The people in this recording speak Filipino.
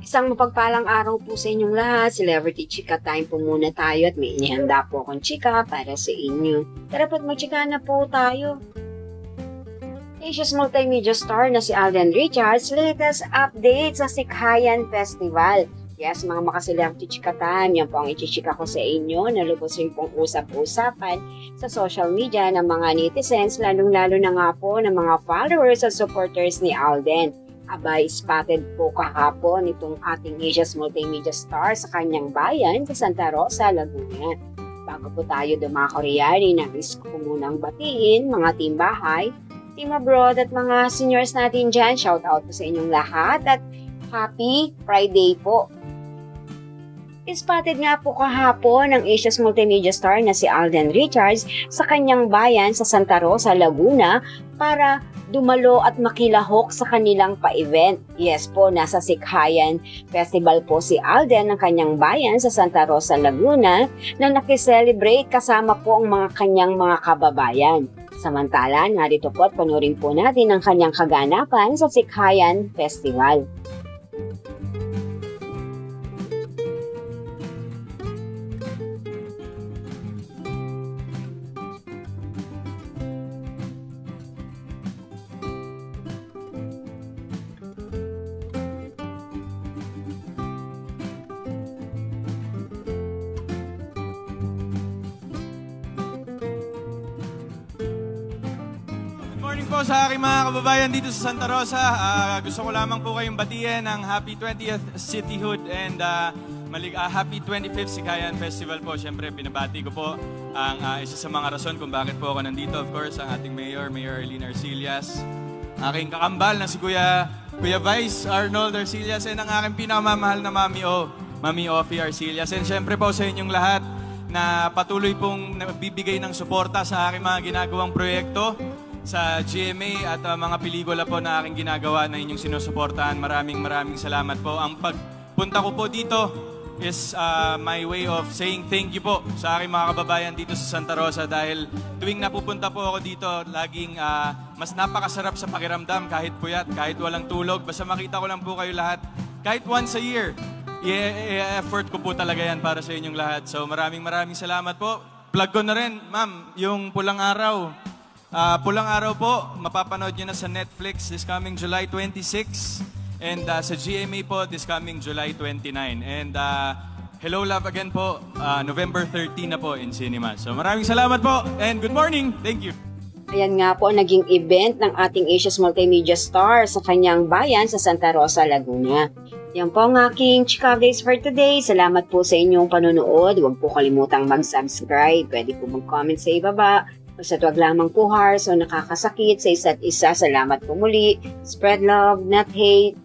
Isang mapagpalang araw po sa inyong lahat. Celebrity Chika Time po muna tayo at may inihanda po akong chika para sa inyo. Tara po't magchika na po tayo. Asia's multimedia star na si Alden Richards latest update sa Sikhayan Festival. Yes, mga maka-celebrity chika time, yan po ang ichichika ko sa inyo. Nalubos rin pong usap-usapan sa social media ng mga netizens, lalong-lalo na nga po ng mga followers at supporters ni Alden. Abay, spotted po kahapon itong ating Asia's multimedia star sa kanyang bayan sa Santa Rosa, Laguna. Bago po tayo dumakoryari, nais ko munang batiin mga team bahay, team abroad at mga seniors natin dyan. Shout out po sa inyong lahat at happy Friday po. Spotted nga po kahapon ng Asia's multimedia star na si Alden Richards sa kanyang bayan sa Santa Rosa, Laguna para dumalo at makilahok sa kanilang pa-event. Yes po, nasa Sikhayan Festival po si Alden ng kanyang bayan sa Santa Rosa, Laguna na nakiselebrate kasama po ang mga kanyang mga kababayan. Samantala, narito po at panurin po natin ang kanyang kaganapan sa Sikhayan Festival. Good morning po sa aking mga kababayan dito sa Santa Rosa. Gusto ko lamang po kayong batiin ng Happy 20th Cityhood and Happy 25th Sikhayan Festival po. Siyempre, binabati ko po ang isa sa mga rason kung bakit po ako nandito. Of course, ang ating Mayor Arlene Arcillas. Aking kakambal na si Kuya Vice Arnold Arcillas and ang aking pinakamamahal na Mami Offie Arcillas. And siyempre po sa inyong lahat na patuloy pong bibigay ng suporta sa aking mga ginagawang proyekto sa GMA at mga pelikula po na aking ginagawa na inyong sinusuportahan. Maraming salamat po. Ang pagpunta ko po dito is my way of saying thank you po sa aking mga kababayan dito sa Santa Rosa dahil tuwing napupunta po ako dito, laging mas napakasarap sa pakiramdam kahit puyat, kahit walang tulog. Basta makita ko lang po kayo lahat. Kahit once a year, i-effort ko po talaga yan para sa inyong lahat. So maraming salamat po. Plug ko na rin, ma'am, yung Pulang Araw. Pulang Araw po, mapapanood nyo na sa Netflix this coming July 26 and sa GMA po this coming July 29. And Hello Love Again po, November 13 na po in cinema. So maraming salamat po and good morning. Thank you. Ayan nga po naging event ng ating Asia's multimedia star sa kanyang bayan sa Santa Rosa, Laguna. Yan po ang aking chika updates for today. Salamat po sa inyong panonood. Huwag po kalimutang mag-subscribe. Pwede po mag-comment sa ibaba. Basta't wag lamang po harsh o nakakasakit sa isa't isa. Salamat po muli. Spread love, not hate.